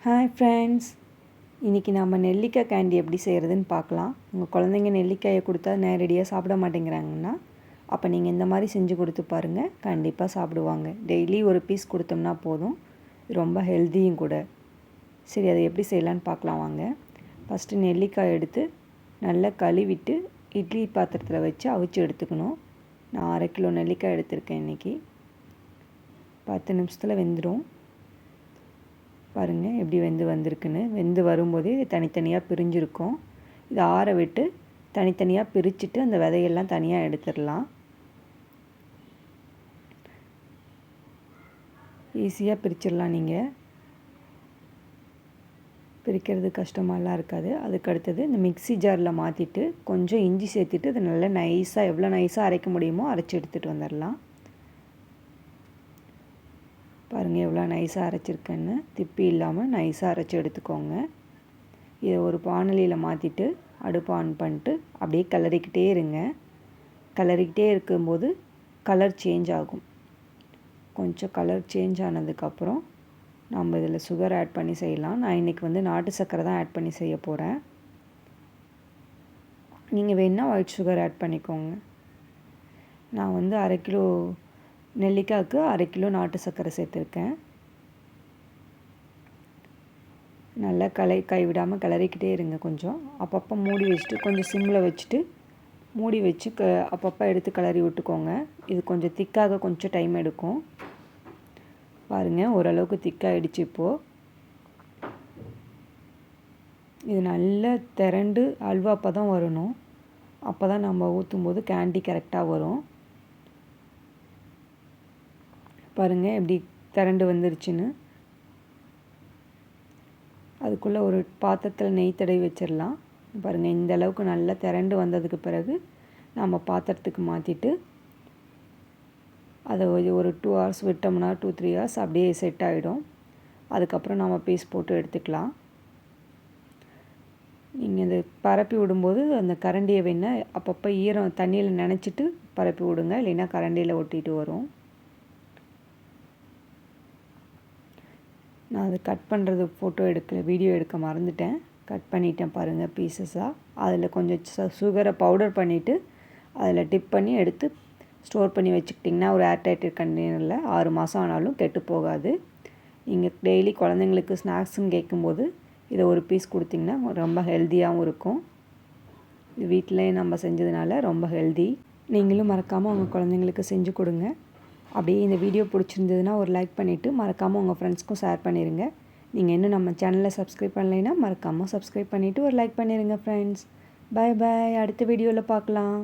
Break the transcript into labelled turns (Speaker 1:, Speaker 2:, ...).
Speaker 1: Hi friends, இன்றைக்கி நம்ம நெல்லிக்காய் கேண்டி எப்படி செய்கிறதுன்னு பார்க்கலாம். உங்கள் குழந்தைங்க நெல்லிக்காயை கொடுத்தா நேரடியாக சாப்பிட மாட்டேங்கிறாங்கன்னா அப்போ நீங்கள் இந்த மாதிரி செஞ்சு கொடுத்து பாருங்கள், கண்டிப்பாக சாப்பிடுவாங்க. டெய்லி ஒரு பீஸ் கொடுத்தோம்னா போதும், ரொம்ப ஹெல்த்தியும் கூட. சரி, அதை எப்படி செய்யலான்னு பார்க்கலாம் வாங்க. ஃபஸ்ட்டு நெல்லிக்காய் எடுத்து நல்லா கழுவிட்டு இட்லி பாத்திரத்தில் வச்சு அவிச்சு எடுத்துக்கணும். நான் 1/2 கிலோ நெல்லிக்காய் எடுத்திருக்கேன் இன்றைக்கி. 10 நிமிஷத்தில் வெந்துடும். பாருங்கள் எப்படி வந்திருக்குன்னு. வெந்து வரும்போதே தனித்தனியாக பிரிஞ்சிருக்கும். இதை ஆற விட்டு தனித்தனியாக பிரிச்சுட்டு அந்த விதையெல்லாம் தனியாக எடுத்துடலாம். ஈஸியாக பிரிச்சிடலாம். நீங்கள் பிரிக்கிறது கஷ்டமாலாம் இருக்காது. அதுக்கு அடுத்தது இந்த மிக்ஸி ஜாரில் மாற்றிட்டு கொஞ்சம் இஞ்சி சேர்த்துட்டு அதை நல்லா நைஸாக, எவ்வளோ நைஸாக அரைக்க முடியுமோ அரைச்சி எடுத்துகிட்டு வந்துடலாம். பாருங்கள் எவ்வளோ நைஸாக அரைச்சிருக்கேன்னு. திப்பி இல்லாமல் நைஸாக அரைச்சி எடுத்துக்கோங்க. இதை ஒரு பானலியில் மாற்றிட்டு அடுப்பு ஆன் பண்ணிட்டு அப்படியே கிளறிக்கிட்டே இருங்க. கிளறிக்கிட்டே இருக்கும்போது கலர் சேஞ்ச் ஆகும். கொஞ்சம் கலர் சேஞ்ச் ஆனதுக்கப்புறம் நம்ம இதில் சுகர் ஆட் பண்ணி செய்யலாம். நான் இன்றைக்கி நாட்டு சர்க்கரை தான் ஆட் பண்ணி செய்ய போகிறேன். நீங்கள் வேணால் ஒயிட் சுகர் ஆட் பண்ணிக்கோங்க. நான் 1/2 கிலோ நெல்லிக்காய்க்கு 1/2 கிலோ நாட்டு சர்க்கரை சேர்த்துருக்கேன். நல்லா கைவிடாமல் கிளறிக்கிட்டே இருங்க. கொஞ்சம் அப்பப்போ மூடி வச்சுட்டு கொஞ்சம் சிம்மில் வச்சுட்டு மூடி வச்சு அப்பப்போ எடுத்து கிளறி விட்டுக்கோங்க. இது கொஞ்சம் திக்காக கொஞ்சம் டைம் எடுக்கும். பாருங்கள் ஓரளவுக்கு திக்காகிடுச்சு. இப்போது இது நல்லா திரண்டு அல்வா பதம் வரணும். அப்போ தான் நம்ம ஊற்றும்போது கேண்டி கரெக்டாக வரும். பாருங்கள் எப்படி திரண்டு வந்துருச்சுன்னு. அதுக்குள்ளே ஒரு பாத்திரத்தில் நெய் தடவி வச்சிடலாம். பாருங்கள் இந்த அளவுக்கு நல்லா திரண்டு வந்ததுக்கு பிறகு நம்ம பாத்திரத்துக்கு மாற்றிட்டு அதை ஒரு 2 hours விட்டோம்னா 2-3 hours அப்படியே செட் ஆகிடும். அதுக்கப்புறம் நம்ம பீஸ் போட்டு எடுத்துக்கலாம். நீங்கள் இதை பரப்பி விடும்போது அந்த கரண்டியை வேணால் அப்பப்போ ஈரம் தண்ணியில் நனைச்சிட்டு பரப்பி விடுங்க, இல்லைன்னா கரண்டியில் ஒட்டிட்டு வரும். நான் அதை கட் பண்ணுறது வீடியோ எடுக்க மறந்துட்டேன். கட் பண்ணிட்டேன் பாருங்கள் பீசஸாக. அதில் கொஞ்சம் சுகரை பவுடர் பண்ணிவிட்டு அதில் டிப் பண்ணி எடுத்து ஸ்டோர் பண்ணி வச்சுக்கிட்டிங்கன்னா ஒரு ஏர்டைட் கண்டெய்னரில் 6 மாதம் ஆனாலும் கெட்டு போகாது. நீங்கள் டெய்லி குழந்தைங்களுக்கு ஸ்நாக்ஸுன்னு கேட்கும்போது இதை ஒரு பீஸ் கொடுத்திங்கன்னா ரொம்ப ஹெல்த்தியாகவும் இருக்கும். இது வீட்டிலேயே நம்ம செஞ்சதுனால ரொம்ப ஹெல்தி. நீங்களும் மறக்காமல் உங்கள் குழந்தைங்களுக்கு செஞ்சு கொடுங்க. அப்படியே இந்த வீடியோ பிடிச்சிருந்ததுன்னா ஒரு லைக் பண்ணிவிட்டு மறக்காமல் உங்கள் ஃப்ரெண்ட்ஸ்க்கும் ஷேர் பண்ணிடுங்க. நீங்கள் இன்னும் நம்ம சேனலை சப்ஸ்கிரைப் பண்ணலைன்னா மறக்காமல் சப்ஸ்கிரைப் பண்ணிவிட்டு ஒரு லைக் பண்ணிடுங்க ஃப்ரெண்ட்ஸ். பாய் பாய். அடுத்த வீடியோவில் பார்க்கலாம்.